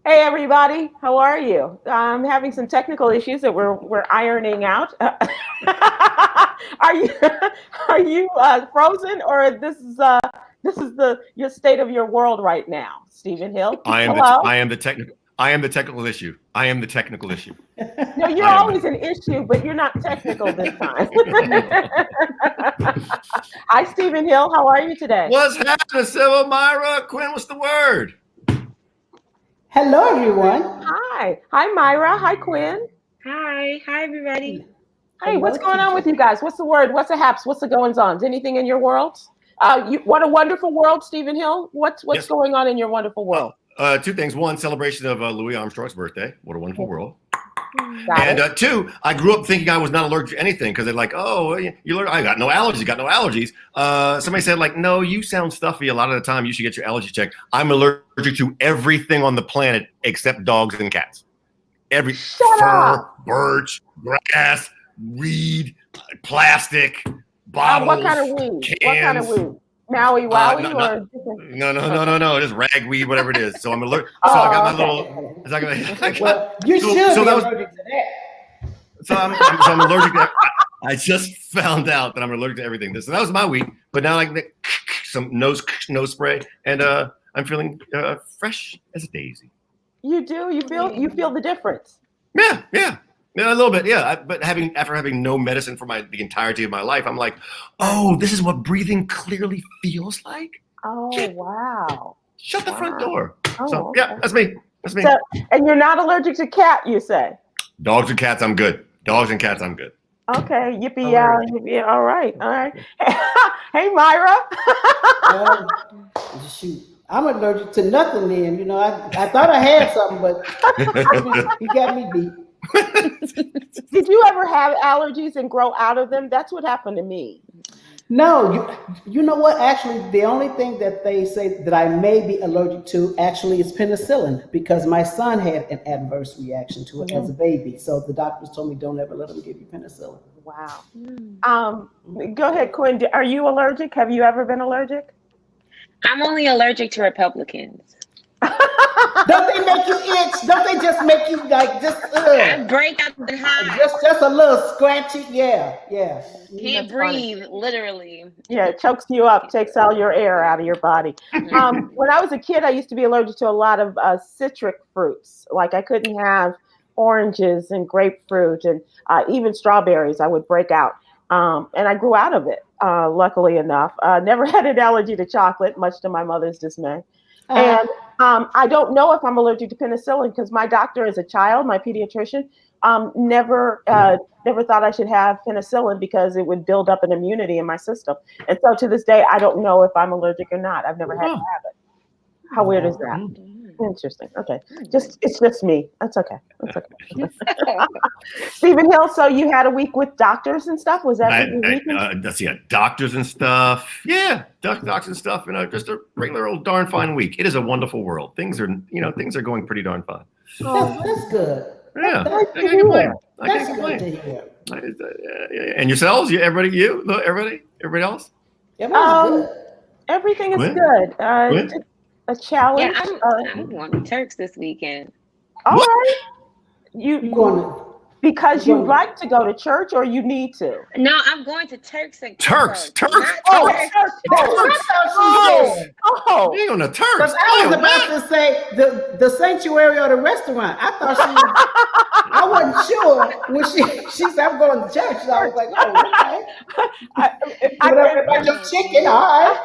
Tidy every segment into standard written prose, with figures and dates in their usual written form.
Hey everybody, how are you? I'm having some technical issues that we're ironing out. Are you are you frozen, or this is the your state of your world right now, Stephen Hill? Hello. I am the technical issue. I am the technical issue. No, you're always an issue, but you're not technical this time. Hi, Stephen Hill. How are you today? What's happening, Sybil, Myra, Kwyn? What's the word? Hello, everyone. Hi, Myra. Hi, Kwyn. Hi, everybody. Hey, what's going on with you guys? What's the word? What's the haps? What's the goings-ons? Anything in your world? What a wonderful world, Stephen Hill. What's going on in your wonderful world? Two things. One, celebration of Louis Armstrong's birthday. What a wonderful world. Got two, I grew up thinking I was not allergic to anything because they're like, oh, I got no allergies. Somebody said, like, no, you sound stuffy a lot of the time. You should get your allergy checked. I'm allergic to everything on the planet except dogs and cats. Fur, birch, grass, weed, plastic, bottles, what kind of weed? Cans. What kind of weed? Maui Wowie or different? No, just ragweed, whatever it is. So I'm allergic. So I got my little. Well, you should be allergic to that. So I'm allergic to. I just found out that I'm allergic to everything. So that was my week. But now like some nose spray, and I'm feeling fresh as a daisy. You do? You feel the difference? Yeah, a little bit, yeah. But after having no medicine for the entirety of my life, I'm like, oh, this is what breathing clearly feels like. Oh, wow! Shut the front door. Oh, so okay. yeah, that's me. So, and you're not allergic to cat, you say? Dogs and cats, I'm good. Okay, yippee, yippee. All right. Hey, Myra. Shoot. I'm allergic to nothing then. You know, I thought I had something, but you got me beat. Did you ever have allergies and grow out of them? That's what happened to me. No, you know what? Actually, the only thing that they say that I may be allergic to actually is penicillin, because my son had an adverse reaction to it as a baby. So the doctors told me don't ever let him give you penicillin. Wow. Go ahead, Kwyn. Are you allergic? Have you ever been allergic? I'm only allergic to Republicans. Don't they make you itch? Don't they just make you like just I break out the high. Just a little scratchy? Yeah. Can't breathe, literally. Yeah, it chokes you up, takes all your air out of your body. When I was a kid, I used to be allergic to a lot of citric fruits. Like I couldn't have oranges and grapefruit and even strawberries. I would break out. And I grew out of it, luckily enough. Never had an allergy to chocolate, much to my mother's dismay. And I don't know if I'm allergic to penicillin because my doctor as a child, my pediatrician, never thought I should have penicillin because it would build up an immunity in my system. And so to this day, I don't know if I'm allergic or not. I've never had to have it. How weird is that? Interesting. Okay. It's just me. That's okay. Stephen Hill, so you had a week with doctors and stuff? Was that doctors and stuff. Yeah, doctors and stuff, and just a regular old darn fine week. It is a wonderful world. Things are going pretty darn fine. Oh, that's good. Yeah, I can't complain. That's good to hear. And yourselves? Everybody else? Everybody's good. Everything is good. A challenge. Yeah, I'm going to Turks this weekend. All right. You going to, because you like to go to church, or you need to? No, I'm going to Turks. Turks. Oh, You ain't on the Turks. Because I was about to say the sanctuary or the restaurant. I thought I wasn't sure when she said I'm going to church. So I was like, okay. I your chicken, all right.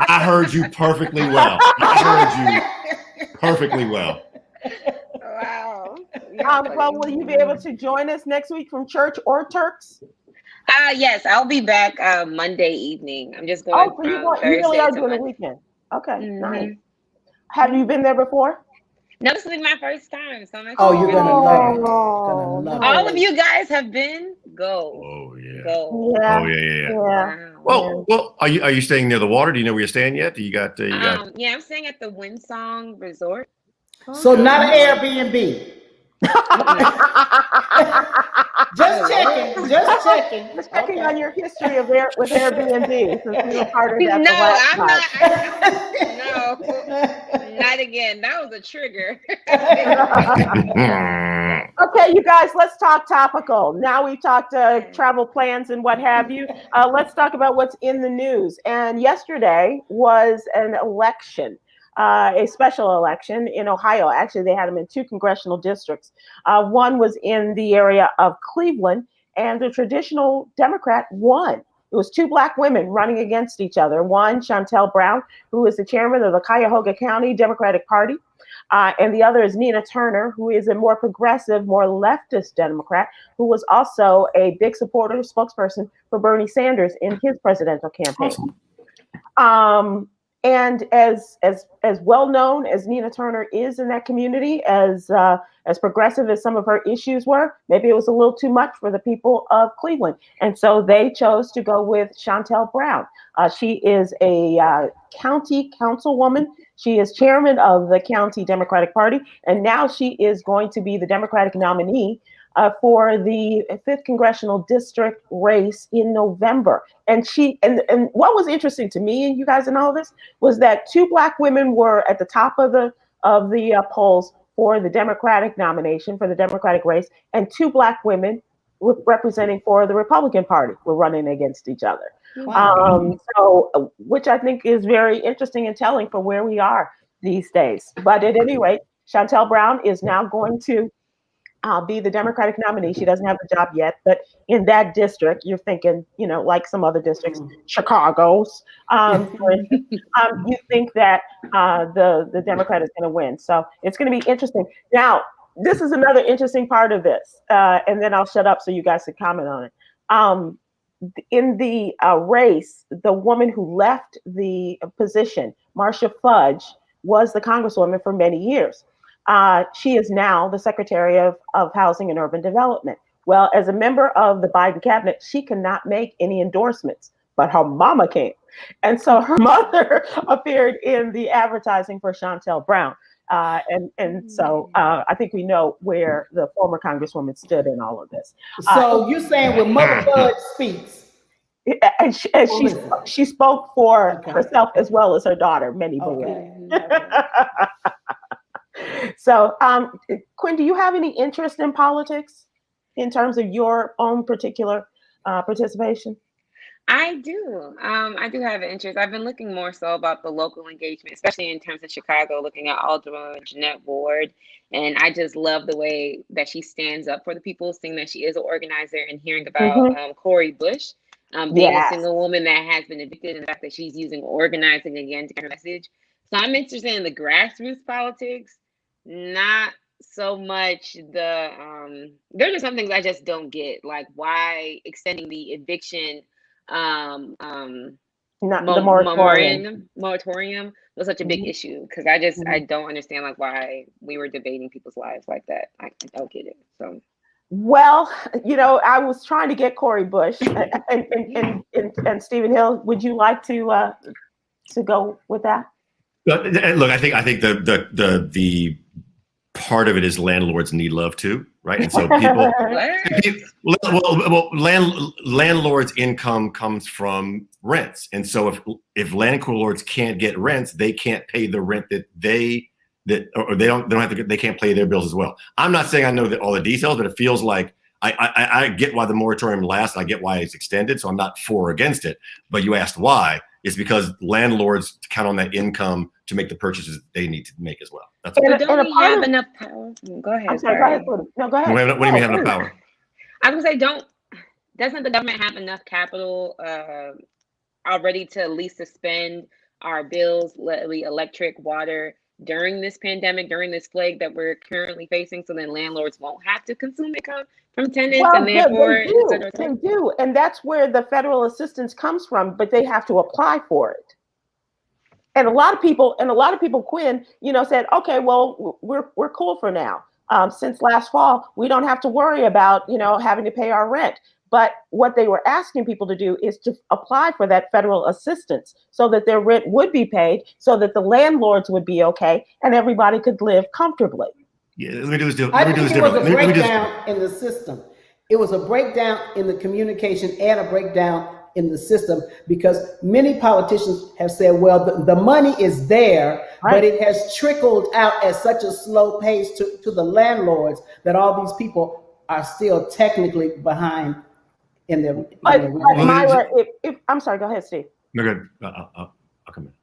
I heard you perfectly well. Wow. Well, will you be able to join us next week from church or Turks? Yes, I'll be back Monday evening. I'm just going from you Thursday really are to doing a weekend. Okay, nice. Have you been there before? No, this will be my first time. So you're gonna love it. All of you guys have been? Go. Oh yeah. Go. Yeah. Oh yeah. Wow. Well, are you staying near the water? Do you know where you're staying yet? Yeah, I'm staying at the Windsong Resort. So not an Airbnb. Just checking on your history of with Airbnb since you were part of that. No, I'm not. No, not that again. That was a trigger. Okay, you guys, let's talk topical. Now we've talked travel plans and what have you. Let's talk about what's in the news. And yesterday was an election, a special election in Ohio. Actually, they had them in 2 congressional districts. One was in the area of Cleveland, and the traditional Democrat won. It was 2 Black women running against each other. One, Chantel Brown, who is the chairman of the Cuyahoga County Democratic Party. And the other is Nina Turner, who is a more progressive, more leftist Democrat, who was also a big supporter, spokesperson for Bernie Sanders in his presidential campaign. And as well known as Nina Turner is in that community, as progressive as some of her issues were, maybe it was a little too much for the people of Cleveland. And so they chose to go with Chantel Brown. She is a county councilwoman. She is chairman of the county Democratic Party, and now she is going to be the Democratic nominee for the 5th congressional district race in November. And what was interesting to me, and you guys in all this, was that 2 Black women were at the top of the polls for the Democratic nomination for the Democratic race, and 2 Black women representing for the Republican Party were running against each other. Wow. So, which I think is very interesting and telling for where we are these days. But at any rate, Chantel Brown is now going to be the Democratic nominee. She doesn't have the job yet, but in that district, you're thinking, like some other districts, Chicago's, you think that the Democrat is going to win. So it's going to be interesting. Now, this is another interesting part of this, and then I'll shut up so you guys can comment on it. In the race, the woman who left the position, Marcia Fudge, was the congresswoman for many years. She is now the Secretary of Housing and Urban Development. Well, as a member of the Biden cabinet, she cannot make any endorsements, but her mama can. And so her mother appeared in the advertising for Chantel Brown. And so I think we know where the former congresswoman stood in all of this. So you're saying when Mother Fudge speaks, and she spoke for herself as well as her daughter, many believe. So, Kwyn, do you have any interest in politics in terms of your own particular participation? I do. I do have an interest. I've been looking more so about the local engagement, especially in terms of Chicago, looking at Alderwoman Jeanette Ward. And I just love the way that she stands up for the people, seeing that she is an organizer, and hearing about Cori Bush being a single woman that has been evicted, and the fact that she's using organizing again to get her message. So I'm interested in the grassroots politics, not so much the there's just some things I just don't get, like why extending the eviction moratorium was such a big issue, because I don't understand like why we were debating people's lives like that. I don't get it. So well, I was trying to get Cori Bush and Stephen Hill. Would you like to go with that? Look, I think the part of it is landlords need love too, right? And so landlords' income comes from rents, and so if landlords can't get rents, they can't pay the rent they can't pay their bills as well. I'm not saying I know all the details, but it feels like I get why the moratorium lasts. I get why it's extended, so I'm not for or against it. But you asked why. It's because landlords count on that income to make the purchases they need to make as well. That's but don't we have enough power? Go ahead. I'm sorry. Go ahead. No, go ahead. What do you mean have enough power? I was gonna say, doesn't the government have enough capital already to at least suspend our bills, electric, water, during this pandemic, during this plague that we're currently facing, so then landlords won't have to consume income from tenants, and therefore they do, and that's where the federal assistance comes from, but they have to apply for it. And a lot of people, Kwyn, said, okay, well, we're cool for now. Since last fall, we don't have to worry about, having to pay our rent. But what they were asking people to do is to apply for that federal assistance so that their rent would be paid, so that the landlords would be okay, and everybody could live comfortably. Yeah, let me do this different. I think it was a breakdown in the system. It was a breakdown in the communication and a breakdown in the system, because many politicians have said, well, the money is there, but it has trickled out at such a slow pace to the landlords that all these people are still technically behind in their. But Myra, if I'm sorry, go ahead, Steve. No, good. I'll come in.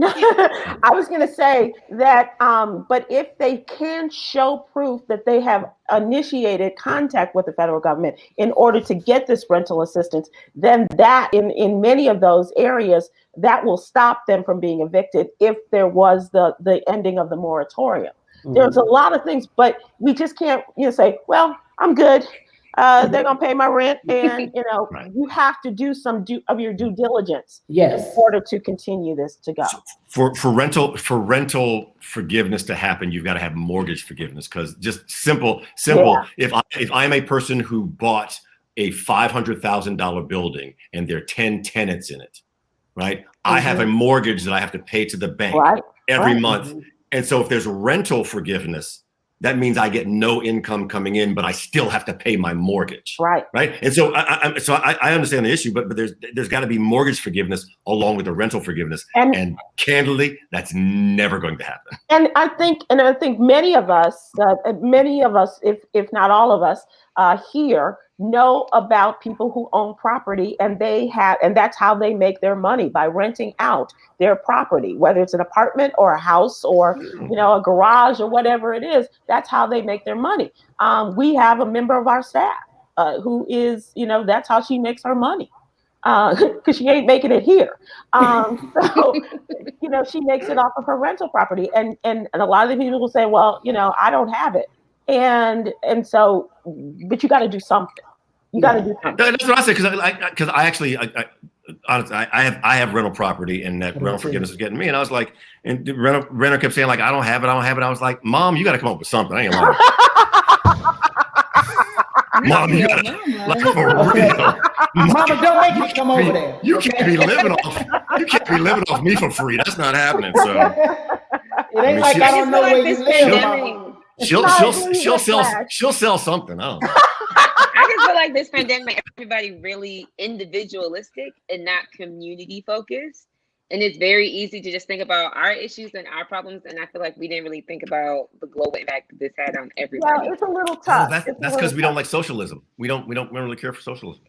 I was going to say that, but if they can show proof that they have initiated contact with the federal government in order to get this rental assistance, then that in many of those areas, that will stop them from being evicted if there was the ending of the moratorium. Mm-hmm. There's a lot of things, but we just can't say, well, I'm good. They're gonna pay my rent, and right. You have to do some of your due diligence, yes, in order to continue this to go. For rental forgiveness to happen, you've got to have mortgage forgiveness, because just simple. Yeah. If I'm a person who bought a $500,000 building and there are 10 tenants in it, right? Mm-hmm. I have a mortgage that I have to pay to the bank every month, mm-hmm. And so if there's rental forgiveness, that means I get no income coming in, but I still have to pay my mortgage. Right. And so I understand the issue, but there's got to be mortgage forgiveness along with the rental forgiveness. And candidly, that's never going to happen. And I think many of us, if not all of us here, know about people who own property, and that's how they make their money, by renting out their property, whether it's an apartment or a house or a garage or whatever it is. That's how they make their money. We have a member of our staff who is, that's how she makes her money, because she ain't making it here. So she makes it off of her rental property, and a lot of the people will say, well, I don't have it, and so, but you got to do something. You got to do something. That's what I said, because I actually, honestly, I have rental property, and that rental forgiveness is getting me. And I was like, and the renter kept saying, like, I don't have it. I was like, Mom, you got to come up with something. I ain't lying. Mom, you got to, like, for real. Mama, don't make me come over there. You can't be living off me for free. That's not happening. So it ain't like I don't know where you live. She'll sell something. I don't know. I just feel like this pandemic, everybody really individualistic and not community focused. And it's very easy to just think about our issues and our problems. And I feel like we didn't really think about the global impact that this had on everybody. Well, it's a little tough. That's because we don't like socialism. We don't really care for socialism.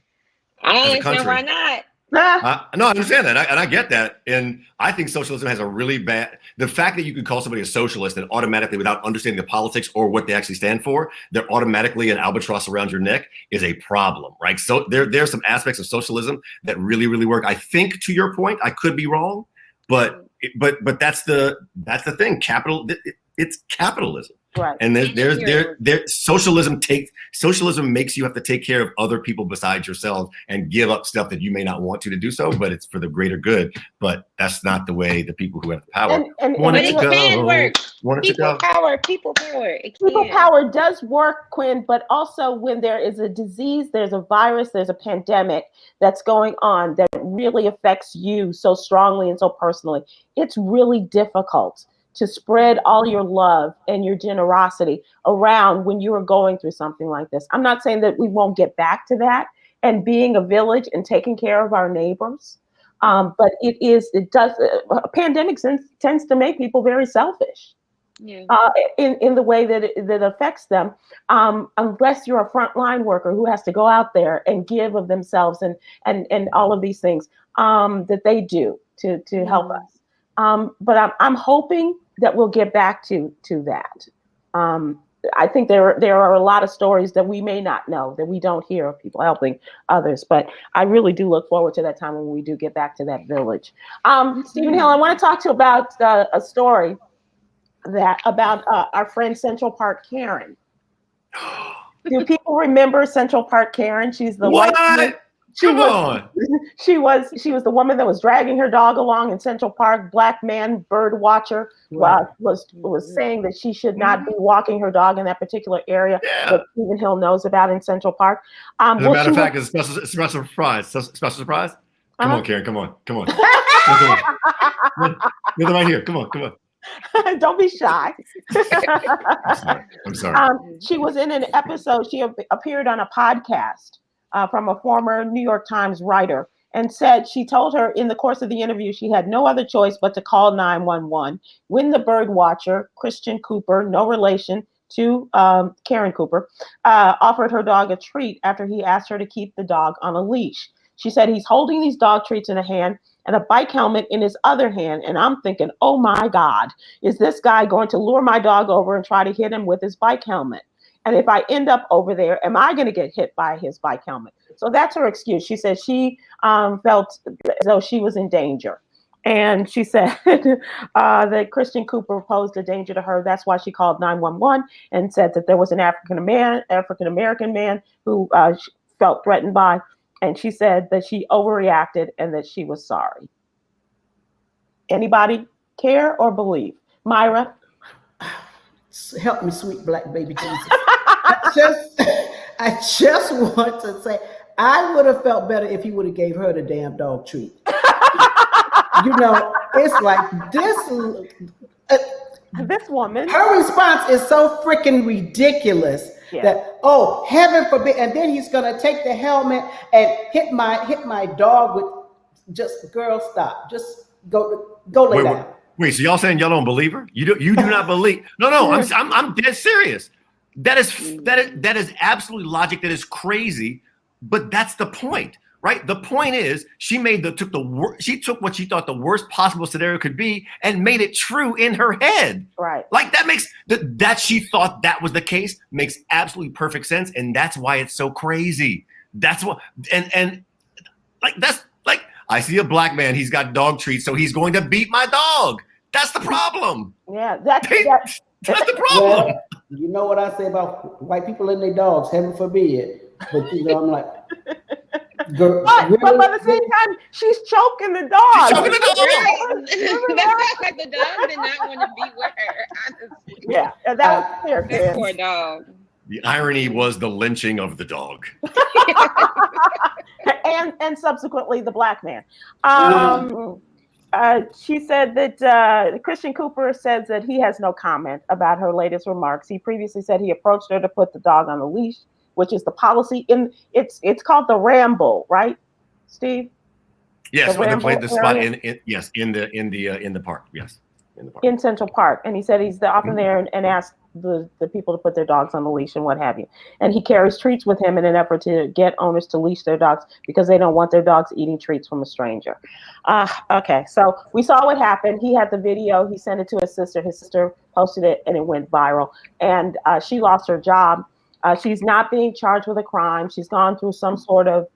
I don't understand why not. No, I understand that, and I get that. And I think socialism has a really bad. The fact that you could call somebody a socialist and automatically, without understanding the politics or what they actually stand for, they're automatically an albatross around your neck, is a problem, right? So there are some aspects of socialism that really, really work. I think, to your point, I could be wrong, but that's the thing. It's capitalism. Right. And socialism makes you have to take care of other people besides yourself and give up stuff that you may not want to do so, but it's for the greater good. But that's not the way the people who have the power want it to go. Can work. People power. People power does work, Kwyn, but also when there is a disease, there's a virus, there's a pandemic that's going on that really affects you so strongly and so personally, it's really difficult to spread all your love and your generosity around when you are going through something like this. I'm not saying that we won't get back to that and being a village and taking care of our neighbors, but a pandemic tends to make people very selfish. Yeah. In the way that affects them, unless you're a frontline worker who has to go out there and give of themselves and all of these things that they do to help us. But I'm hoping that we'll get back to that. I think there are a lot of stories that we may not know, that we don't hear of people helping others. But I really do look forward to that time when we do get back to that village. Stephen Hill, I want to talk to you about a story about our friend Central Park Karen. Do people remember Central Park Karen? She's the what? white. She was the woman that was dragging her dog along in Central Park. Black man, bird watcher, was saying that she should not be walking her dog in that particular area that Stephen Hill knows about in Central Park. As a matter of fact, it's a special surprise. Special surprise. Come on, Karen. Come on. You're right here. Come on. Don't be shy. I'm sorry. She was in an episode. She appeared on a podcast from a former New York Times writer, and said she told her in the course of the interview she had no other choice but to call 911 when the bird watcher, Christian Cooper, no relation to Karen Cooper, offered her dog a treat after he asked her to keep the dog on a leash. She said he's holding these dog treats in a hand and a bike helmet in his other hand. And I'm thinking, oh my God, is this guy going to lure my dog over and try to hit him with his bike helmet? And if I end up over there, am I going to get hit by his bike helmet? So that's her excuse. She said she felt as though she was in danger. And she said that Christian Cooper posed a danger to her. That's why she called 911 and said that there was an African American man who felt threatened by. And she said that she overreacted and that she was sorry. Anybody care or believe? Myra? Help me, sweet black baby Jesus. I just want to say, I would have felt better if he would have gave her the damn dog treat. You know, it's like this woman. Her response is so freaking ridiculous that, oh, heaven forbid. And then he's going to take the helmet and hit my dog with just, girl, stop. Just go lay down. Wait, so y'all saying y'all don't believe her? You do not believe? No, I'm dead serious. That is absolutely logic. That is crazy, but that's the point, right? The point is she took what she thought the worst possible scenario could be and made it true in her head. Right. Like that makes that she thought that was the case makes absolutely perfect sense, and that's why it's so crazy. That's what and like that's like I see a black man, he's got dog treats, so he's going to beat my dog. That's the problem. Yeah, that's the problem. Well, you know what I say about white people and their dogs, heaven forbid. But you know, I'm like, but by the same time, she's choking the dog. She's choking the dog. That sounds like the dog did not want to be with her, honestly. Yeah, that was fair. That poor dog. The irony was the lynching of the dog. and subsequently the black man. She said that Christian Cooper says that he has no comment about her latest remarks. He previously said he approached her to put the dog on the leash, which is the policy it's called the ramble, right, Steve? Yes, when they played the spot in the park. Yes, in the park. In Central Park, and he said he's often there and asked the people to put their dogs on the leash and what have you. And he carries treats with him in an effort to get owners to leash their dogs because they don't want their dogs eating treats from a stranger. Okay, so we saw what happened. He had the video. He sent it to his sister. His sister posted it, and it went viral. And she lost her job. She's not being charged with a crime. She's gone through some sort of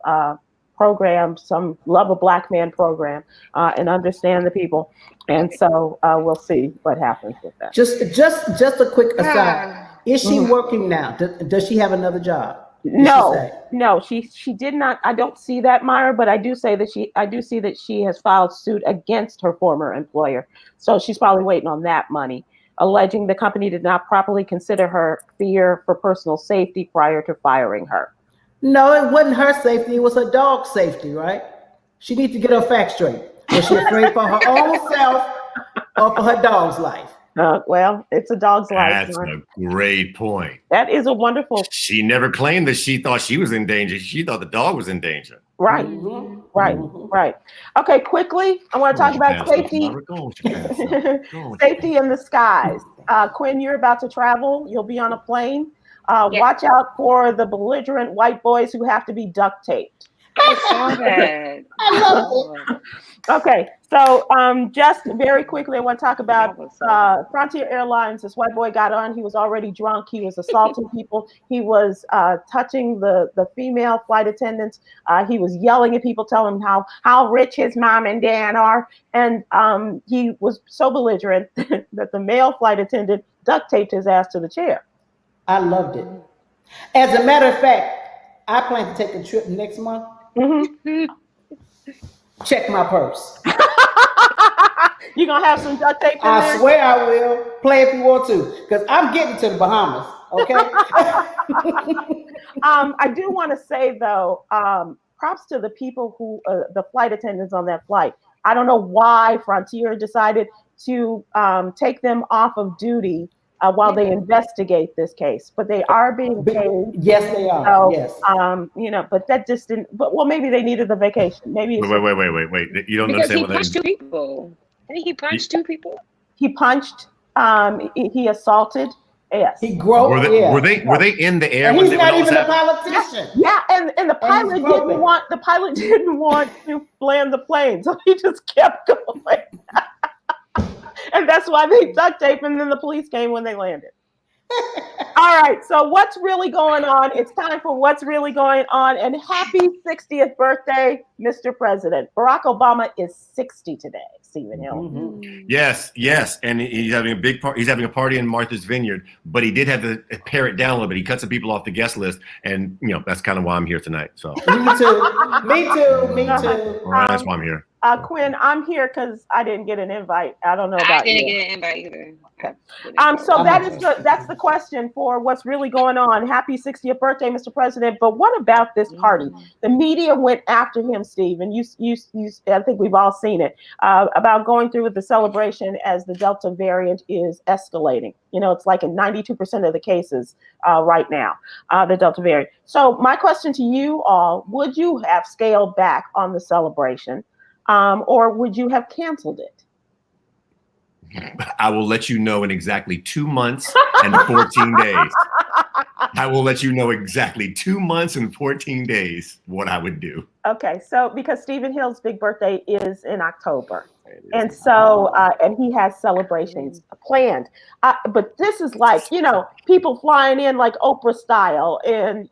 program, some Love a Black Man program, and Understand the People. And so we'll see what happens with that. Just a quick aside. Is she working now? Does she have another job? No, she did not. I don't see that, Myra, but I do see that she has filed suit against her former employer. So she's probably waiting on that money, alleging the company did not properly consider her fear for personal safety prior to firing her. No, it wasn't her safety. It was her dog's safety, right? She needs to get her facts straight. Was she afraid for her own self or for her dog's life? Well, it's a dog's life. That's a great point. That is a wonderful. She never claimed that she thought she was in danger. She thought the dog was in danger. Right, right. Okay, quickly, I want to talk about safety. Safety in the skies. Kwyn, you're about to travel. You'll be on a plane. Watch out for the belligerent white boys who have to be duct taped. I saw that. I love it. Okay, so just very quickly, I want to talk about Frontier Airlines. This white boy got on. He was already drunk. He was assaulting people. He was touching the female flight attendants. He was yelling at people, telling them how rich his mom and dad are. And he was so belligerent that the male flight attendant duct taped his ass to the chair. I loved it. As a matter of fact, I plan to take a trip next month. Mm-hmm. Check my purse. You gonna have some duct tape in I there? swear I will. Play if you want to, because I'm getting to the Bahamas. Okay. I do want to say though, props to the people who, the flight attendants on that flight. I don't know why Frontier decided to take them off of duty while they investigate this case. But they are being paid. Yes, they are. So, yes. But that just didn't. But well, maybe they needed the vacation. Maybe it's Wait. You don't because understand he what punched two people. Didn't he punch two people? He punched. He assaulted. Yes. He groped. Were they in the air? And when he's they, not when even a happened? politician. Yeah, and the pilot didn't want to land the plane, so he just kept going. And that's why they duct taped, and then the police came when they landed. All right, so what's really going on? It's time for what's really going on, and happy 60th birthday, Mr. President. Barack Obama is 60 today, Stephen Hill. Mm-hmm. Yes, and he's having a big party. He's having a party in Martha's Vineyard, but he did have to pare it down a little bit. He cut some people off the guest list, and that's kind of why I'm here tonight. So Me too. Well, that's why I'm here. Kwyn, I'm here because I didn't get an invite. I don't know about you. I didn't get an invite either. Okay. So that's the question for what's really going on. Happy 60th birthday, Mr. President. But what about this party? The media went after him, Steve, and you I think we've all seen it, about going through with the celebration as the Delta variant is escalating. It's like in 92% of the cases right now, the Delta variant. So my question to you all, would you have scaled back on the celebration? Or would you have canceled it? I will let you know in exactly 2 months and 14 days. I will let you know exactly 2 months and 14 days what I would do. Okay, so because Stephen Hill's big birthday is in October. And so, and he has celebrations planned. But this is like, people flying in like Oprah style, and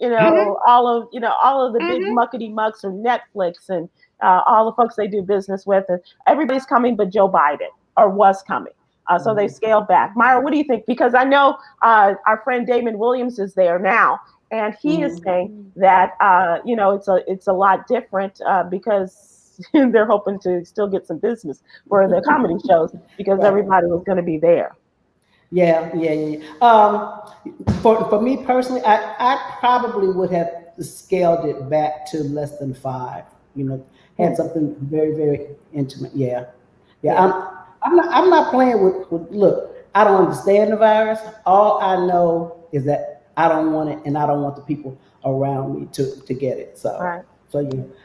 all of the big muckety mucks from Netflix and all the folks they do business with, and everybody's coming but Joe Biden, or was coming. So they scaled back. Myra, what do you think? Because I know our friend Damon Williams is there now, and he is saying that it's a lot different because they're hoping to still get some business for the comedy shows because everybody was going to be there. Yeah. For me personally, I probably would have scaled it back to less than 5. Had something very, very intimate. Yeah. I'm not playing with. Look, I don't understand the virus. All I know is that I don't want it, and I don't want the people around me to get it. So, I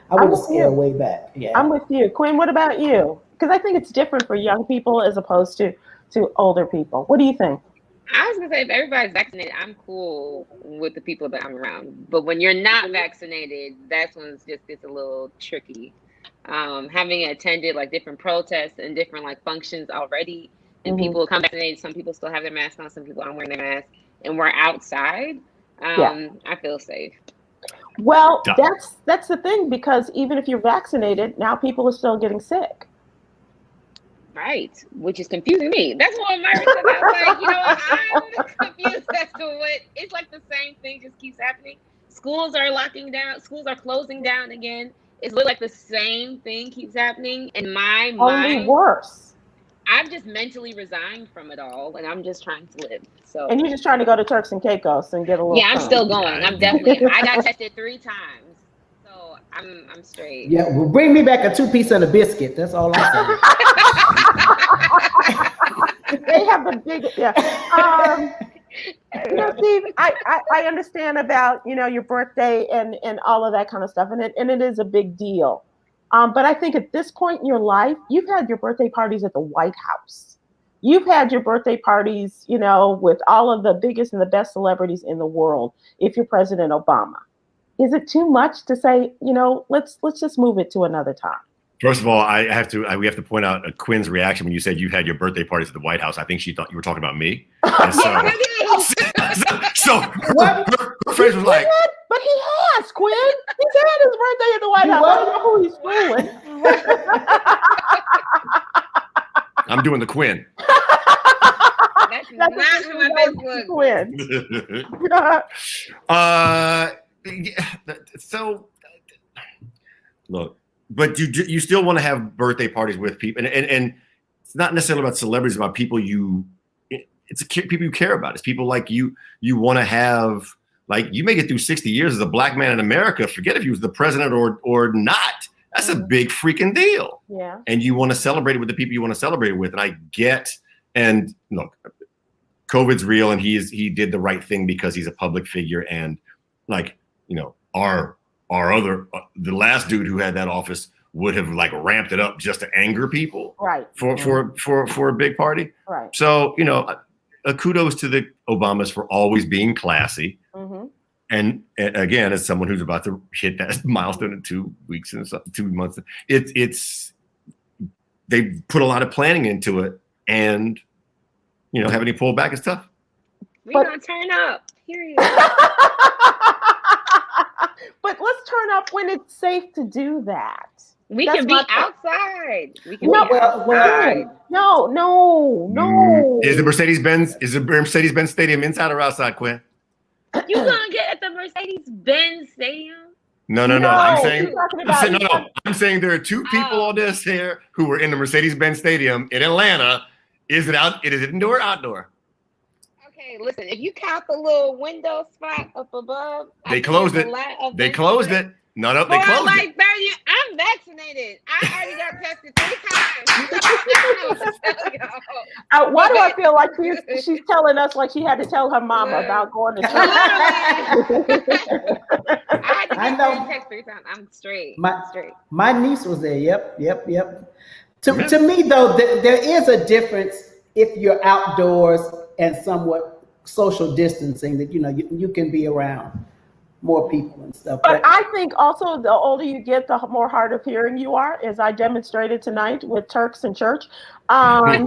would scale way back. Yeah, I'm with you, Kwyn. What about you? Because I think it's different for young people as opposed to older people. What do you think? I was gonna say, if everybody's vaccinated, I'm cool with the people that I'm around. But when you're not vaccinated, that's when it just gets a little tricky. Having attended like different protests and different like functions already, and people come vaccinated, some people still have their mask on, some people aren't wearing their mask, and we're outside. I feel safe. Well, that's the thing, because even if you're vaccinated, now people are still getting sick. Right, which is confusing me. That's what Myra said. I was like, I'm confused as to what. It's like the same thing just keeps happening. Schools are locking down. Schools are closing down again. It's like the same thing keeps happening. In my mind, only worse. I've just mentally resigned from it all, and I'm just trying to live. So. And you're just trying to go to Turks and Caicos and get a little. Yeah, I'm still going. I'm definitely. I got tested 3 times. I'm straight. Yeah, well, bring me back a 2-piece and a biscuit. That's all I'm saying. They have the big, Steve, I understand about your birthday and all of that kind of stuff, and it is a big deal. But I think at this point in your life, you've had your birthday parties at the White House. You've had your birthday parties, with all of the biggest and the best celebrities in the world. If you're President Obama. Is it too much to say, let's just move it to another time? First of all, we have to point out Kwyn's reaction when you said you had your birthday parties at the White House. I think she thought you were talking about me. And so her phrase was like, but he has, Kwyn. He's had his birthday at the White House. I don't know who he's fooling. I'm doing the Kwyn. That's not my Facebook. So look, but you still want to have birthday parties with people, and it's not necessarily about celebrities, about people people you care about. It's people like you want to have, like, you make it through 60 years as a black man in America. Forget if he was the president or not. That's a big freaking deal. Yeah. And you want to celebrate it with the people you want to celebrate it with. And I get, and look, COVID's real, and he did the right thing because he's a public figure, and like, you know, our other the last dude who had that office would have like ramped it up just to anger people, right, for a big party. right. So, you know, kudos to the Obamas for always being classy. Mm-hmm. And again, as someone who's about to hit that milestone in 2 weeks and 2 months, it's they put a lot of planning into it, and you know, having to pull back is tough. We're gonna turn up. Period. But let's turn up when it's safe to do that. We That's can be my point. outside. We can No, be outside. No. Is the Mercedes-Benz Stadium inside or outside, Quinn? You gonna get at the Mercedes-Benz Stadium? No. No, I'm saying you're talking about- I'm saying there are two people on this here who were in the Mercedes-Benz Stadium in Atlanta. Is it indoor or outdoor? Okay, listen. If you count the little window spot up above, They closed it. They closed it. No, they closed like it. 30. I'm vaccinated. I already got tested 3 times. Why do I feel like she's telling us like she had to tell her mama about going to church? I had to get text 3 times. I'm straight. My niece was there. Yep. To me, though, there is a difference if you're outdoors and somewhat social distancing, that, you know, you can be around more people and stuff. But I think also the older you get, the more hard of hearing you are, as I demonstrated tonight with Turks in church. So I'm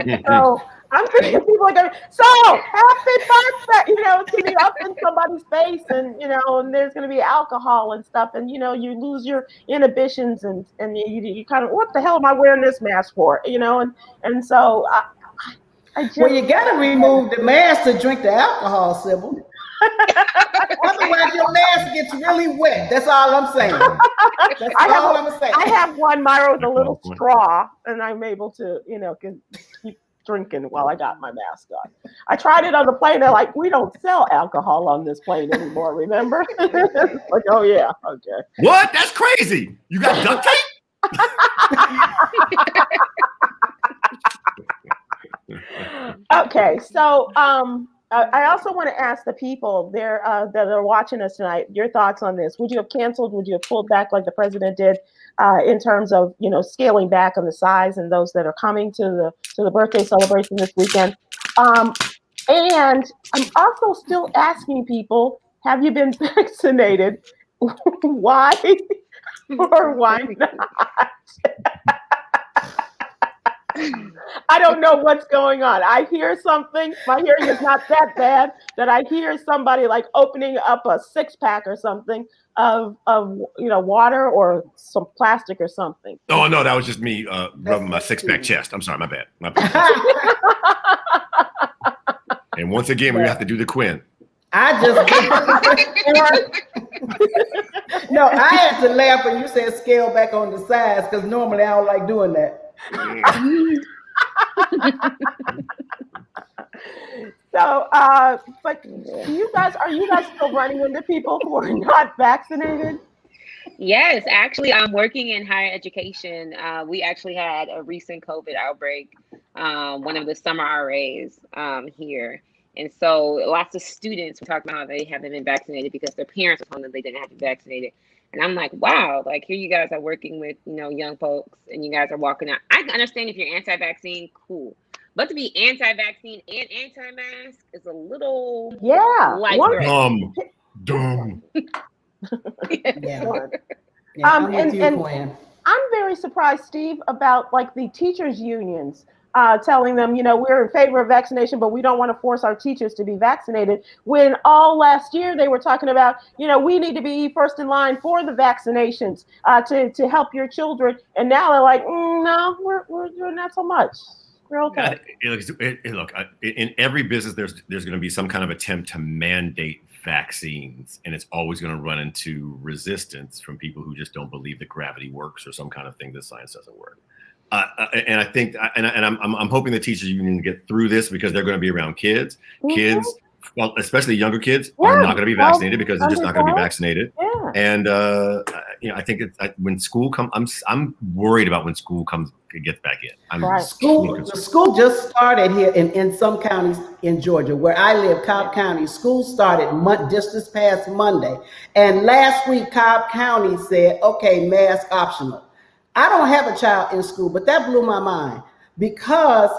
thinking people are going, so happy birthday, you know, to be up in somebody's face, and, you know, and there's going to be alcohol and stuff, and, you know, you lose your inhibitions, and you kind of, what the hell am I wearing this mask for, you know, and so I just, well, you got to remove the mask to drink the alcohol, Sybil. Otherwise, your mask gets really wet. That's all I'm saying. That's all I'm saying. I have one, Myra, with a little straw, and I'm able to, you know, keep drinking while I got my mask on. I tried it on the plane. They're like, we don't sell alcohol on this plane anymore, remember? Like, oh, yeah, okay. What? That's crazy. You got duct tape? Okay, so I also want to ask the people there that are watching us tonight, your thoughts on this. Would you have canceled? Would you have pulled back like the president did in terms of, you know, scaling back on the size and those that are coming to the birthday celebration this weekend? And I'm also still asking people, have you been vaccinated? Why or why not? I don't know what's going on. I hear something. My hearing is not that bad that I hear somebody like opening up a 6-pack or something of you know, water or some plastic or something. Oh no, that was just me rubbing my 6-pack chest. I'm sorry, my bad. And once again, we have to do the Quinn. No, I had to laugh when you said scale back on the size, because normally I don't like doing that. So, but are you guys still running into people who are not vaccinated? Yes, actually, I'm working in higher education. We actually had a recent COVID outbreak, one of the summer RAs here. And so lots of students were talking about how they haven't been vaccinated because their parents were telling them they didn't have to be vaccinated. And I'm like, wow, like here you guys are working with, you know, young folks, and you guys are walking out. I can understand if you're anti-vaccine, cool. But to be anti-vaccine and anti-mask is a little dumb. I'm with you, Quinn. I'm very surprised, Steve, about like the teachers' unions telling them, you know, we're in favor of vaccination, but we don't want to force our teachers to be vaccinated. When all last year they were talking about, you know, we need to be first in line for the vaccinations to help your children. And now they're like, no, we're doing not so much. We're okay. Look, in every business, there's going to be some kind of attempt to mandate vaccines, and it's always going to run into resistance from people who just don't believe that gravity works or some kind of thing that science doesn't work. And I think, and I'm hoping the teachers union get through this, because they're going to be around kids. Mm-hmm. Kids, well, especially younger kids, are not going to be vaccinated because they're just not going to be vaccinated. Yeah. And I think when school comes, I'm worried about when school gets back in. Right. The school just started here in some counties in Georgia, where I live, Cobb County. School started just this past Monday, and last week Cobb County said, okay, mask optional. I don't have a child in school, but that blew my mind because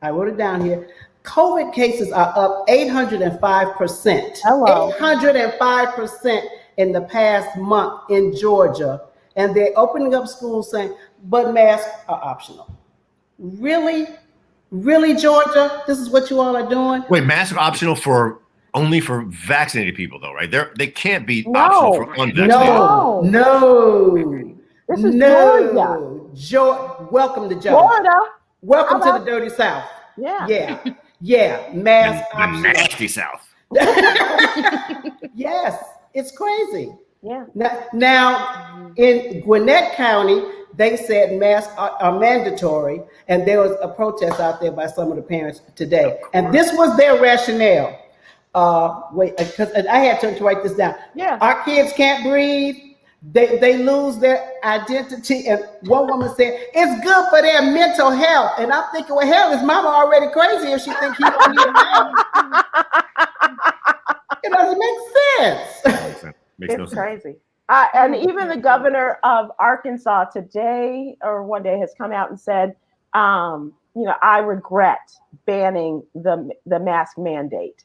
I wrote it down here. COVID cases are up 805%. Hello. 805% in the past month in Georgia. And they're opening up schools saying, but masks are optional. Really? Really, Georgia? This is what you all are doing? Wait, masks are optional only for vaccinated people, though, right? They can't be optional for unvaccinated. No. This is Georgia. Welcome to Georgia. Florida. Welcome to the dirty South. Yeah. Mask optional. The nasty South. Yes, it's crazy. Yeah. Now, in Gwinnett County, they said masks are mandatory, and there was a protest out there by some of the parents today. And this was their rationale. Because I had to write this down. Yeah. Our kids can't breathe. They lose their identity. And one woman said, it's good for their mental health. And I'm thinking, well, hell, is mama already crazy if she thinks he don't need a mask? It doesn't make sense. Makes It's crazy. And even the governor of Arkansas today or one day has come out and said, I regret banning the mask mandate.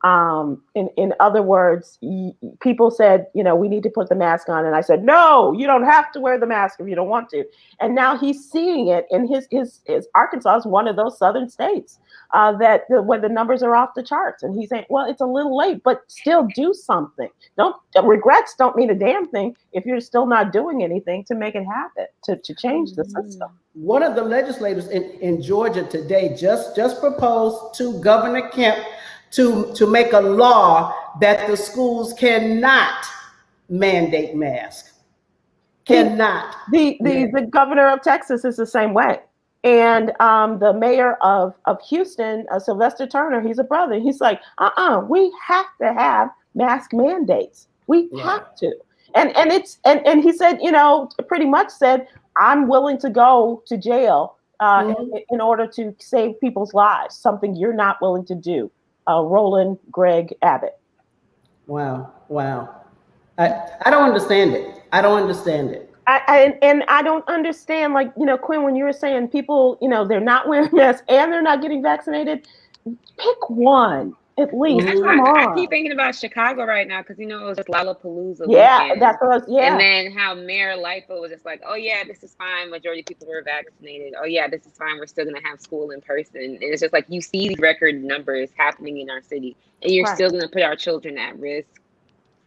In other words, people said, we need to put the mask on. And I said, no, you don't have to wear the mask if you don't want to. And now he's seeing it in his Arkansas is one of those southern states where the numbers are off the charts. And he's saying, well, it's a little late, but still do something. Regrets don't mean a damn thing if you're still not doing anything to make it happen, to change the system. One of the legislators in Georgia today just proposed to Governor Kemp to make a law that the schools cannot mandate masks. Cannot. The governor of Texas is the same way. And the mayor of Houston, Sylvester Turner, he's a brother. He's like, we have to have mask mandates. We have to. And he said, pretty much said, I'm willing to go to jail in order to save people's lives, something you're not willing to do. Roland Greg Abbott. Wow. I don't understand it. I don't understand, Kwyn, when you were saying people, they're not wearing masks and they're not getting vaccinated, pick one at least. Come on. I keep thinking about Chicago right now because it was just Lollapalooza. Yeah, weekend. that's what I was. Yeah. And then how Mayor Lightfoot was just like, "Oh yeah, this is fine. Majority of people were vaccinated. Oh yeah, this is fine. We're still gonna have school in person." And it's just like you see these record numbers happening in our city, and you're still gonna put our children at risk.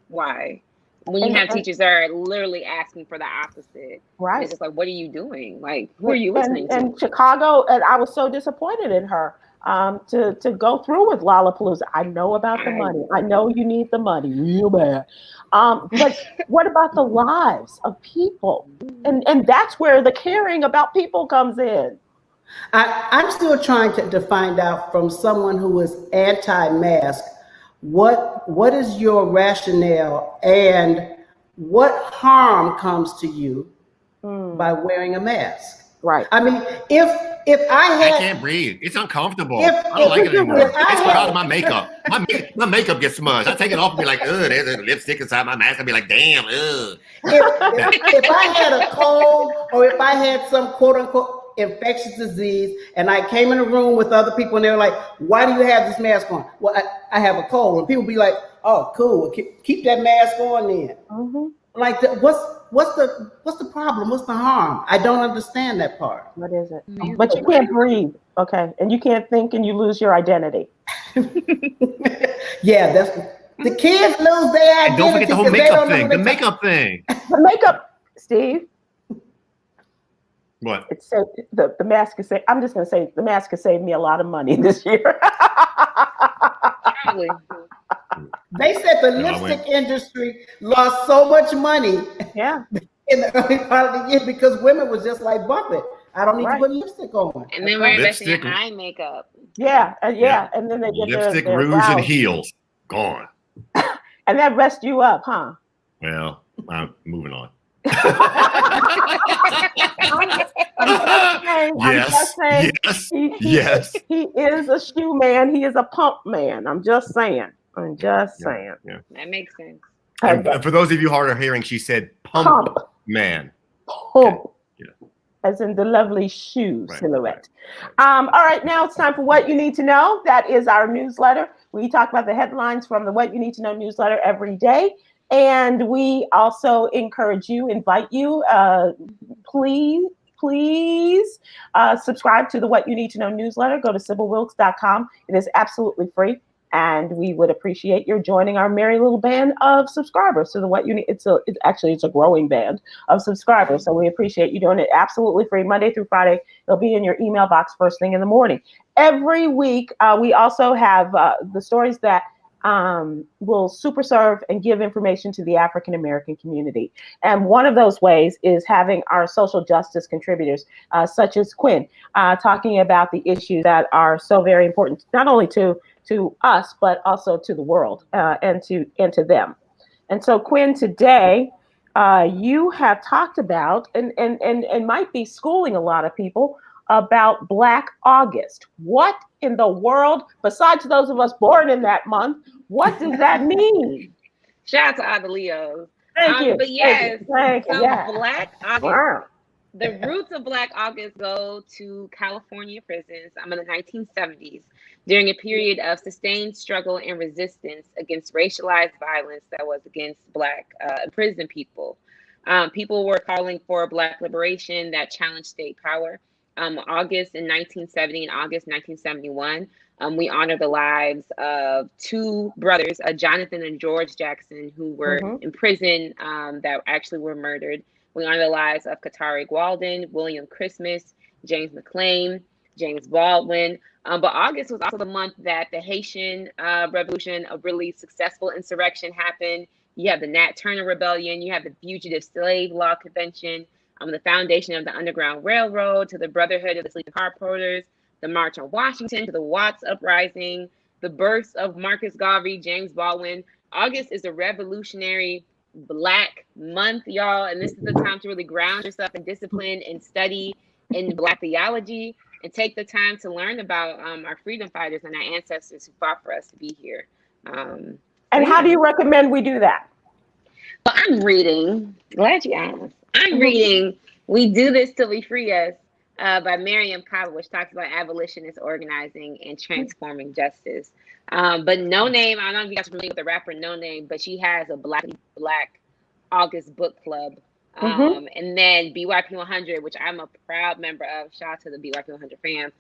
Why? When you have teachers that are literally asking for the opposite. Right. It's just like, what are you doing? Like, who are you listening to? And Chicago, and I was so disappointed in her. To go through with Lollapalooza. I know about the money. I know you need the money real bad. But what about the lives of people? And that's where the caring about people comes in. I'm still trying to find out from someone who is anti-mask, what is your rationale and what harm comes to you by wearing a mask? Right. I mean, if I can't breathe. It's uncomfortable. I don't like it anymore. It's because of my makeup. My makeup gets smudged. I take it off and be like, there's a lipstick inside my mask. I'd be like, damn, If I had a cold or if I had some quote unquote infectious disease and I came in a room with other people and they were like, why do you have this mask on? Well, I have a cold. And people be like, oh, cool. Keep that mask on then. Mm-hmm. Like, what's the problem? What's the harm? I don't understand that part. What is it? But you can't breathe, okay? And you can't think, and you lose your identity. Yeah, that's the kids lose their identity. And don't forget the whole makeup thing. The makeup thing. The makeup, Steve. What? It's so the mask is. I'm just gonna say the mask has saved me a lot of money this year. Probably. They said the lipstick industry lost so much money in the early part of the year because women was just like, bump it. I don't need to put lipstick on. And then we're investing in eye makeup. Yeah. And then they get lipstick, rouge, and heels. Gone. And that rests you up, huh? Well, moving on. I'm just saying, Yes. He is a shoe man. He is a pump man. I'm just saying. Yeah. That makes sense. And for those of you hard of hearing, she said pump man. Pump. Okay. Yeah. As in the lovely shoe silhouette. Right. All right, now it's time for What You Need to Know. That is our newsletter. We talk about the headlines from the What You Need to Know newsletter every day. And we also invite you, please subscribe to the What You Need to Know newsletter. Go to SybilWilkes.com. It is absolutely free. And we would appreciate your joining our merry little band of subscribers to the What You Need. It's a growing band of subscribers. So we appreciate you doing it absolutely free, Monday through Friday. It'll be in your email box first thing in the morning. Every week, we also have the stories that will super serve and give information to the African American community. And one of those ways is having our social justice contributors, such as Kwyn, talking about the issues that are so very important, not only to us, but also to the world and to them. And so, Kwyn, today you have talked about and might be schooling a lot of people about Black August. What in the world, besides those of us born in that month, what does that mean? Shout out to all the Leos. Thank you. But yes, Thank you. Black August. Wow. The roots of Black August go to California prisons in the 1970s during a period of sustained struggle and resistance against racialized violence that was against Black prison people. People were calling for Black liberation that challenged state power. August in 1970 and August 1971, we honor the lives of two brothers, Jonathan and George Jackson, who were in prison that actually were murdered. We honor the lives of Katari Walden, William Christmas, James McClain, James Baldwin. But August was also the month that the Haitian Revolution, a really successful insurrection, happened. You have the Nat Turner Rebellion, you have the Fugitive Slave Law Convention, the foundation of the Underground Railroad, to the Brotherhood of the Sleeping Car Porters, the March on Washington, to the Watts Uprising, the births of Marcus Garvey, James Baldwin. August is a revolutionary Black month, y'all, and this is the time to really ground yourself in discipline and study in Black theology and take the time to learn about our freedom fighters and our ancestors who fought for us to be here. And how do you recommend we do that? Well, I'm reading, glad you asked. I'm reading We Do This Till We Free Us by Miriam Kaba, which talks about abolitionist organizing and transforming justice. But No Name, I don't know if you guys are familiar with the rapper No Name, but she has a Black August book club. And then BYP 100, which I'm a proud member of. Shout out to the BYP 100 fam.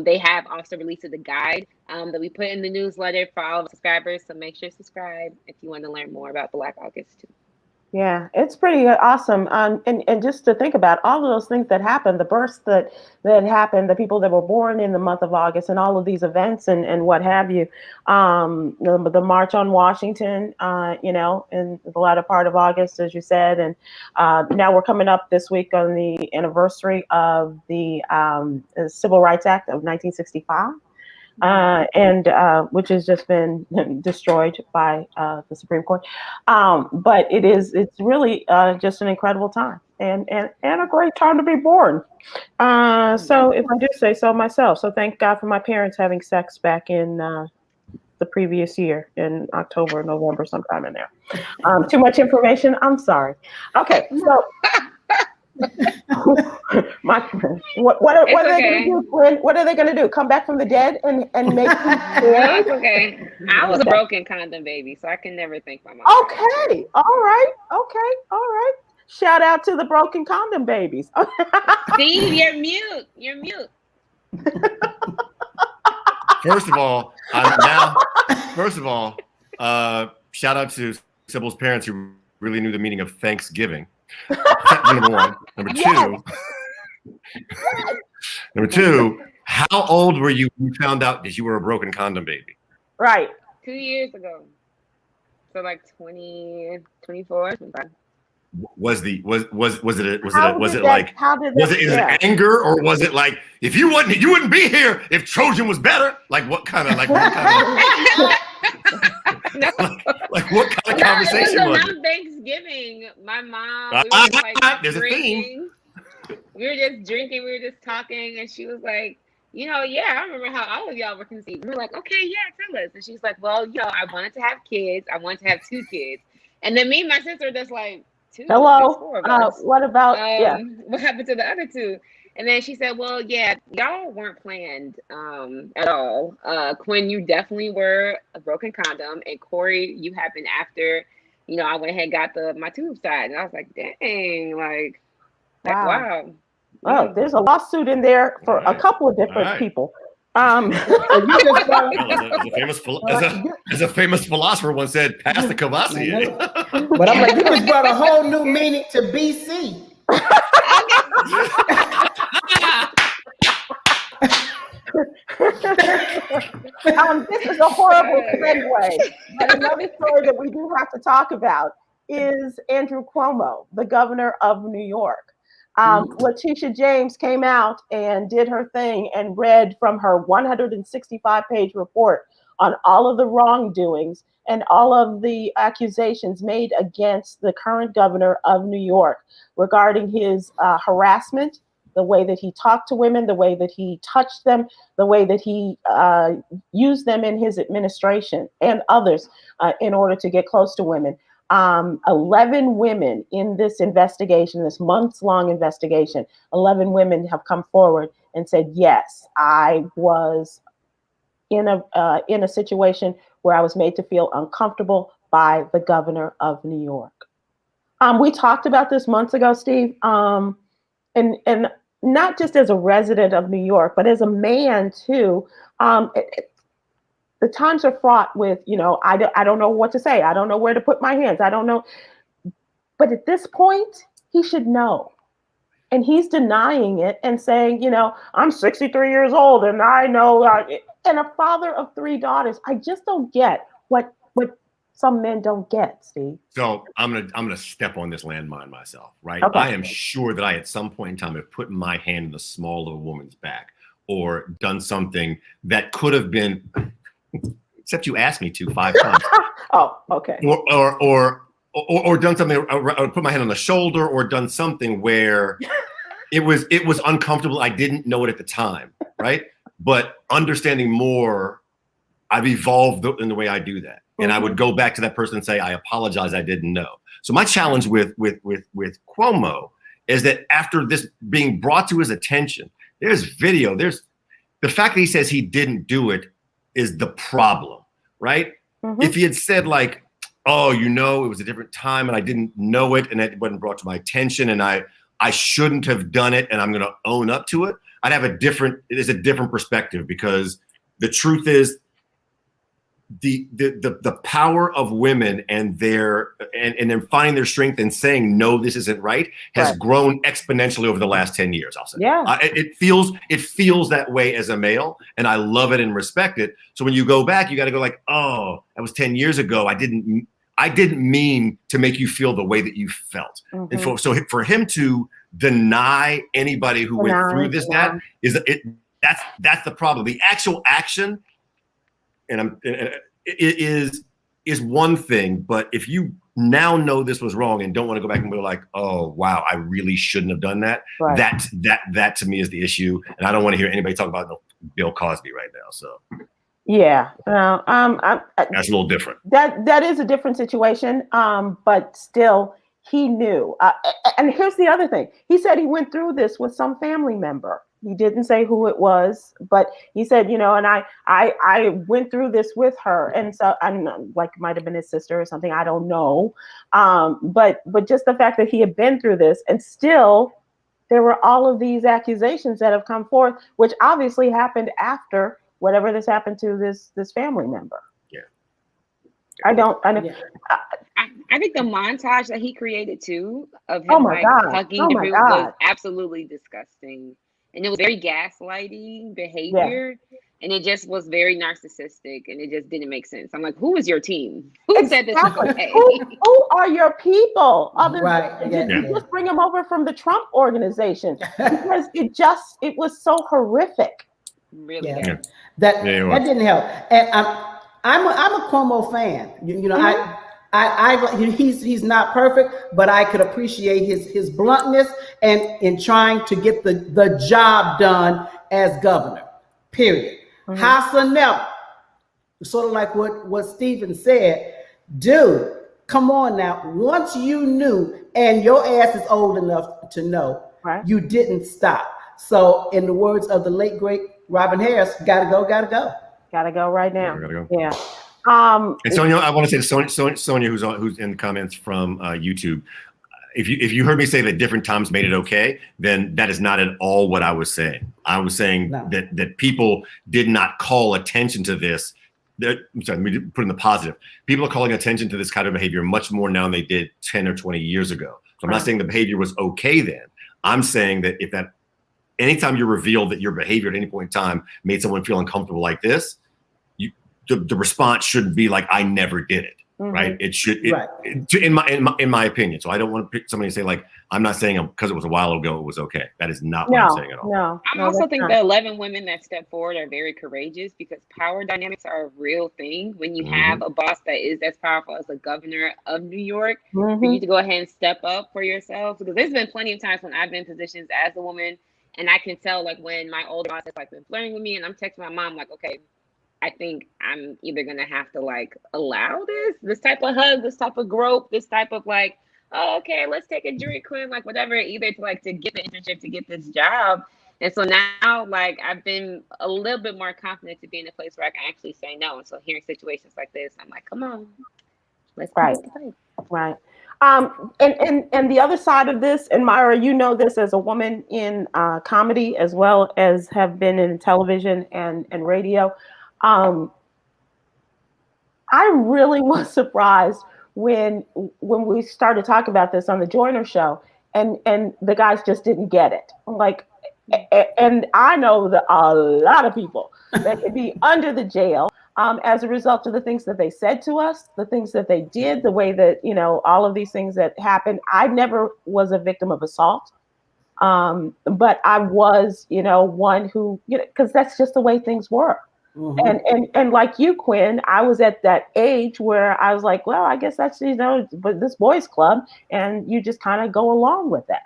They have also released a guide that we put in the newsletter for all of the subscribers. So make sure to subscribe if you want to learn more about Black August too. Yeah, it's pretty awesome. And just to think about all of those things that happened, the births that happened, the people that were born in the month of August, and all of these events and what have you. The March on Washington, in the latter part of August, as you said. And now we're coming up this week on the anniversary of the Civil Rights Act of 1965. Which has just been destroyed by the Supreme Court. But it's really just an incredible time and a great time to be born. So if I do say so myself, so thank God for my parents having sex back in the previous year in October, November, sometime in there. Too much information. I'm sorry. Okay, so. What are they going to do, Kwyn? What are they going to do? Come back from the dead and make you scared? Okay. I was a broken condom baby, so I can never thank my mom. Okay. All right. Shout out to the broken condom babies. Steve, you're mute. First of all, shout out to Sybil's parents who really knew the meaning of Thanksgiving. Number one. Number two, how old were you when you found out that you were a broken condom baby? Right. 2 years ago. So like 24, 25. Was it anger, or was it like, if you wouldn't be here if Trojan was better? Like what kind of No. Like what kind of No, conversation it was was it? around Thanksgiving. My mom, we were just like There's a theme. drinking. We were just drinking. We were just talking, and she was like, yeah, I remember how all of y'all were conceived. We were like, okay, yeah, tell us. And she's like, well, I wanted to have kids. I wanted to have 2 kids. And then me and my sister just like, 2? Hello. There's 4 of us. What about What happened to the other 2? And then she said, well, yeah, y'all weren't planned at all. Kwyn, you definitely were a broken condom. And Corey, you happened after, I went ahead and got my tube side. And I was like, dang, like, wow. Oh, there's a lawsuit in there for a couple of different people. As a famous philosopher once said, pass the Kavasi. But I'm like, you just brought a whole new meaning to BC. This is a horrible segue, but another story that we do have to talk about is Andrew Cuomo, the governor of New York. Letitia James came out and did her thing and read from her 165-page report on all of the wrongdoings and all of the accusations made against the current governor of New York regarding his harassment, the way that he talked to women, the way that he touched them, the way that he used them in his administration and others in order to get close to women. 11 women in this investigation, this months-long investigation, 11 women have come forward and said, yes, I was in a situation where I was made to feel uncomfortable by the governor of New York. We talked about this months ago, Steve, and not just as a resident of New York, but as a man too. The times are fraught with, I don't know what to say. I don't know where to put my hands. I don't know. But at this point, he should know. And he's denying it and saying, I'm 63 years old and I know, and a father of 3 daughters. I just don't get what some men don't get, Steve. So I'm gonna step on this landmine myself, right? Okay. I am sure that I at some point in time have put my hand in the small of a woman's back or done something that could have been, except you asked me to 5 times. Oh, okay. Or done something, or put my hand on the shoulder, or done something where it was uncomfortable. I didn't know it at the time, right? But understanding more, I've evolved in the way I do that. And I would go back to that person and say, I apologize, I didn't know. So my challenge with Cuomo is that after this being brought to his attention, there's video, there's the fact that he says he didn't do it is the problem, right? Mm-hmm. If he had said like, oh, it was a different time and I didn't know it and it wasn't brought to my attention and I shouldn't have done it and I'm going to own up to it, I'd have a different perspective, because the truth is the power of women and then finding their strength and saying, no, this isn't right, has grown exponentially over the last 10 years, I'll say. Yeah. It feels that way as a male, and I love it and respect it. So when you go back, you got to go like, oh, that was 10 years ago. I didn't mean to make you feel the way that you felt. Mm-hmm. And so for him to deny anybody who went through this, that's the problem. The actual action is one thing, but if you now know this was wrong and don't want to go back and go like, oh wow, I really shouldn't have done that. Right. That to me is the issue, and I don't want to hear anybody talk about Bill Cosby right now. So yeah, that's a little different. That is a different situation, but still, he knew. And here's the other thing: he said he went through this with some family member. He didn't say who it was, but he said, and I went through this with her. And so I don't know, like might have been his sister or something. I don't know. But just the fact that he had been through this, and still there were all of these accusations that have come forth, which obviously happened after whatever this happened to this family member. Yeah. I don't. Yeah. I think the montage that he created too of him hugging the group was absolutely disgusting. And it was very gaslighting behavior, and it just was very narcissistic, and it just didn't make sense. I'm like, who is your team? Who said this was okay? Who are your people? Just bring them over from the Trump organization, because it was so horrific. Really, that didn't help. And I'm a Cuomo fan. You know, he's not perfect, but I could appreciate his bluntness and in trying to get the job done as governor. Period. House never. Sort of like what Stephen said, dude. Come on now. Once you knew, and your ass is old enough to know, right, you didn't stop. So, in the words of the late great Robin Harris, gotta go. Gotta go right now. Gotta go. Yeah. And Sonia, I want to say to Sonia, who's in the comments from YouTube, if you heard me say that different times made it okay, then that is not at all what I was saying. I was saying that people did not call attention to this. I'm sorry, let me put in the positive. People are calling attention to this kind of behavior much more now than they did 10 or 20 years ago. So I'm not saying the behavior was okay then. I'm saying that anytime you reveal that your behavior at any point in time made someone feel uncomfortable like this, the response shouldn't be like, I never did it. Right? It should, in my opinion. So I don't want to pick somebody and say like, I'm not saying because it was a while ago it was okay. That is not what I'm saying at all. I also think the 11 women that step forward are very courageous because power dynamics are a real thing. When you have a boss that is as powerful as the governor of New York, for you to go ahead and step up for yourself. Because there's been plenty of times when I've been in positions as a woman, and I can tell like when my older boss has like been flirting with me, and I'm texting my mom like, okay, I think I'm either gonna have to like allow this type of hug, this type of grope, this type of like, oh, okay, let's take a drink, Quinn, like whatever, either to like to get the internship, to get this job. And so now like I've been a little bit more confident to be in a place where I can actually say no. And so hearing situations like this, I'm like, come on, let's right. And the other side of this, and Myra, you know this as a woman in comedy as well as have been in television and radio. I really was surprised when we started talking about this on the Joyner show, and the guys just didn't get it. Like, and I know that a lot of people that could be under the jail as a result of the things that they said to us, the things that they did, the way that, you know, all of these things that happened. I never was a victim of assault. But I was, you know, one who, you know, because that's just the way things were. And like you, Quinn, I was at that age where I was like, well, I guess that's, you know, but this boys club, and you just kind of go along with that.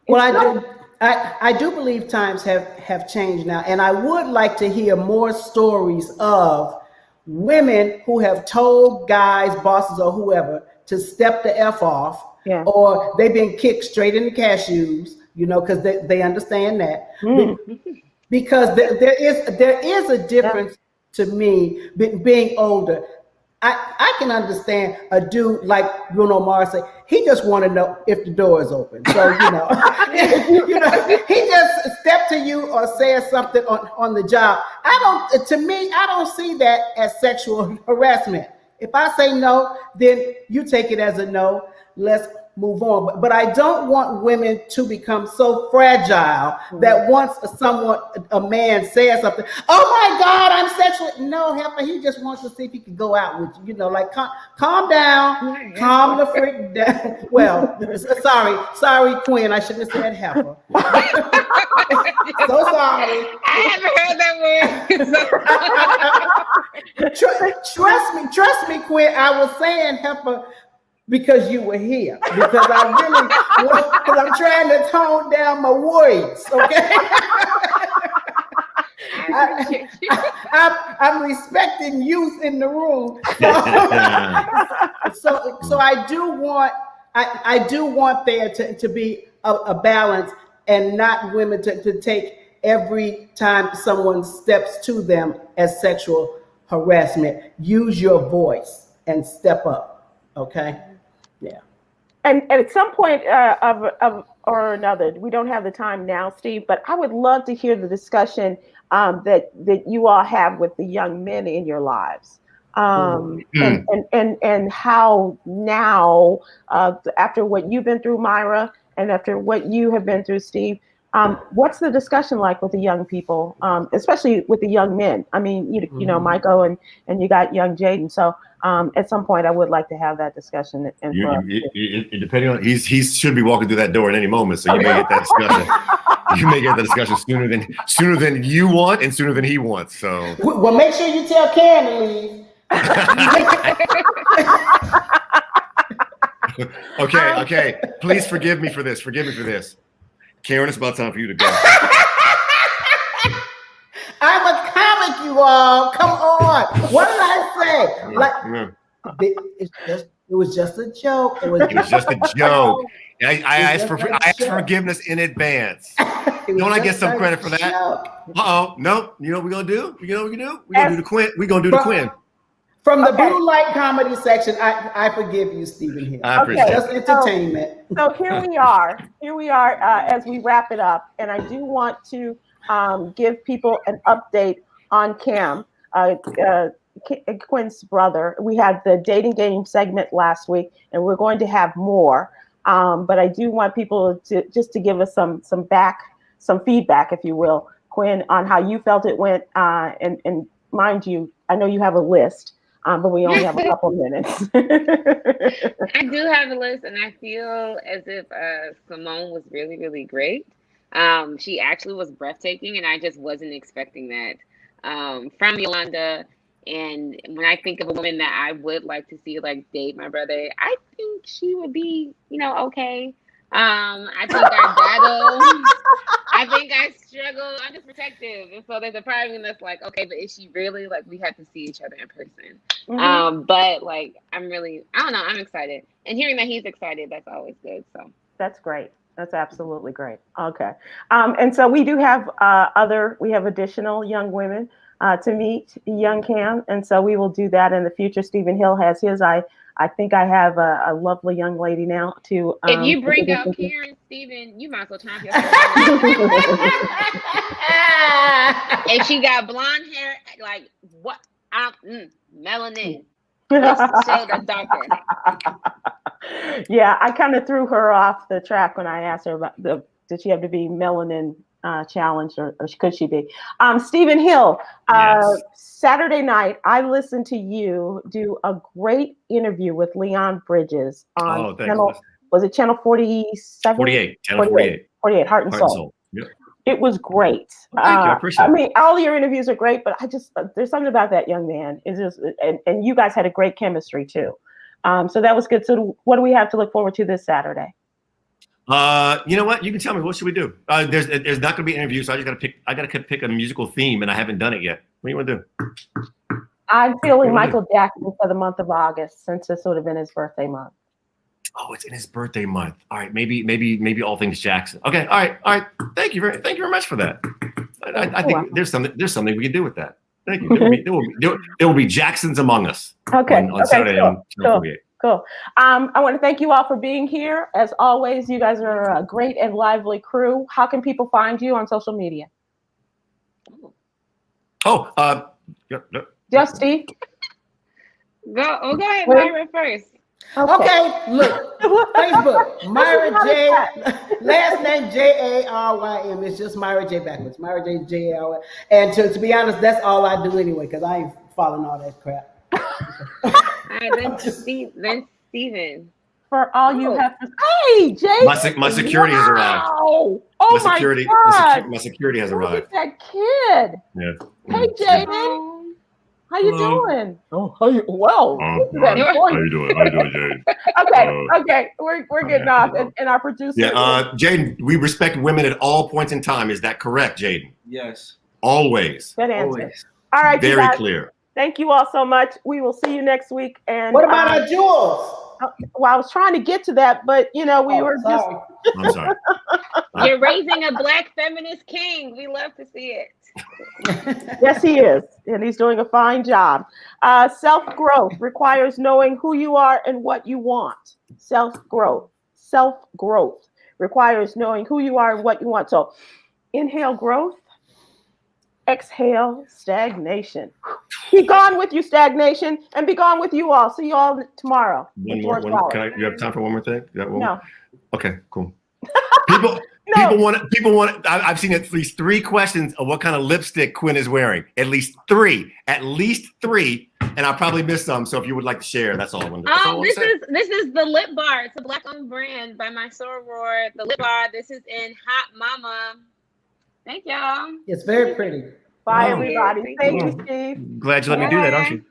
Well, I do believe times have changed now, and I would like to hear more stories of women who have told guys, bosses, or whoever to step the F off, or they've been kicked straight in the cashews, you know, because they understand that. Because there is a difference to me being older. I can understand a dude like Bruno Mars say he just want to know if the door is open. So you know, he just stepped to you or said something on the job. To me, I don't see that as sexual harassment. If I say no, then you take it as a no. Let's move on. But I don't want women to become so fragile that once a man says something, oh my God, I'm sexual. No, heifer, he just wants to see if he can go out with you. You know, like calm down, calm the freak down. Well, sorry, Quinn, I shouldn't have said heifer. So sorry. I haven't heard that word. Trust me, Quinn. I was saying heifer because you were here. Because I'm trying to tone down my words, okay? I'm respecting youth in the room. So I do want there to be a balance, and not women to take every time someone steps to them as sexual harassment. Use your voice and step up, okay? Yeah. And at some point or another, we don't have the time now, Steve, but I would love to hear the discussion that you all have with the young men in your lives. And how now, after what you've been through, Myra, and after what you have been through, Steve, what's the discussion like with the young people, especially with the young men? I mean, you know, Michael, and you got young Jaden. So at some point, I would like to have that discussion. Depending on, he should be walking through that door at any moment, so you may get that discussion. You may get the discussion sooner than you want and sooner than he wants. So Well, make sure you tell Karen to leave. Okay. Please forgive me for this. Karen, it's about time for you to go. I'm a comic, you all. Come on. What did I say? It was just a joke. It was just a joke. I asked forgiveness in advance. Don't I get some credit for that? No. You know what we're gonna do? We're gonna do the Kwyn. We're gonna do the Kwyn. From the Blue Light comedy section, I forgive you, Stephen Hill. I appreciate it. Just entertainment. So here we are as we wrap it up, and I do want to give people an update on Cam, Kwyn's brother. We had the dating game segment last week, and we're going to have more. But I do want people to give us some feedback, if you will, Kwyn, on how you felt it went. And mind you, I know you have a list, but we only have a couple minutes. I do have a list, and I feel as if Simone was really, really great. She actually was breathtaking, and I just wasn't expecting that from Yolanda. And when I think of a woman that I would like to see date my brother, I think she would be, okay. I think I battle. I think I struggle. I'm just protective, and so there's a part of me that's like, okay, but is she really we have to see each other in person? Mm-hmm. But I'm really, I don't know. I'm excited, and hearing that he's excited, that's always good. So that's great. That's absolutely great. Okay, and so we do have additional young women to meet young Cam, and so we will do that in the future. Stephen Hill has his. I think I have a lovely young lady now to. If you bring out Karen, Stephen, you might as well turn off your phone. If she got blonde hair, what? Melanin. Shade of darker. Yeah, I kind of threw her off the track when I asked her about did she have to be melanin challenged, or could she be? Stephen Hill, yes. Saturday night, I listened to you do a great interview with Leon Bridges on channel 47? 48. Channel 48. 48, Heart and Soul. Yep. It was great. Well, thank you. I appreciate it. I mean, all your interviews are great, but there's something about that young man. It's just, and you guys had a great chemistry too. So that was good. So what do we have to look forward to this Saturday? You know what? You can tell me. What should we do? There's not going to be an interview, so I gotta pick a musical theme, and I haven't done it yet. What do you want to do? I'm feeling Michael Jackson for the month of August, since this would have been his birthday month. Oh, it's in his birthday month. All right, maybe all things Jackson. Okay, all right. Thank you very much for that. I think there's something we can do with that. Thank you. There will be Jacksons among us. Okay. On Saturday on Channel 48. Cool. I want to thank you all for being here. As always, you guys are a great and lively crew. How can people find you on social media? Just Steve. Go ahead, Myra first. Okay, look, Facebook, Myra J, last name Jarym. It's just Myra J backwards. Myra J J-A-R-Y. And to be honest, that's all I do anyway, because I ain't following all that crap. All right, then Stephen. For all you have to, hey, Jay. My security has arrived. Oh my God. My security has arrived. Look at that kid. Yeah. Hey, Jaden. How you doing? Oh, how you? Well, how you doing? How you doing, Jaden? Okay. We're getting off, and our producer. Yeah, Jaden. We respect women at all points in time. Is that correct, Jaden? Yes. Always. Good answer. Always. All right. Very clear. Thank you all so much. We will see you next week. And what about our jewels? Well, I was trying to get to that, but we were just. I'm sorry. You're raising a Black feminist king. We love to see it. Yes, he is, and he's doing a fine job. Self-growth requires knowing who you are and what you want. Self-growth requires knowing who you are and what you want. So, inhale growth, exhale stagnation. Be gone with you, stagnation, and be gone with you all. See you all tomorrow. You have time for one more thing? No. Okay, cool. People want. I've seen at least 3 questions of what kind of lipstick Kwyn is wearing. At least three, and I probably missed some. So if you would like to share, that's all I wanted. This is the lip bar. It's a Black-owned brand by my soror. The lip bar. This is in Hot Mama. Thank y'all. It's very pretty. Bye, Oh. everybody. Thank Thank you. you, Steve. Glad you let me do that, aren't you?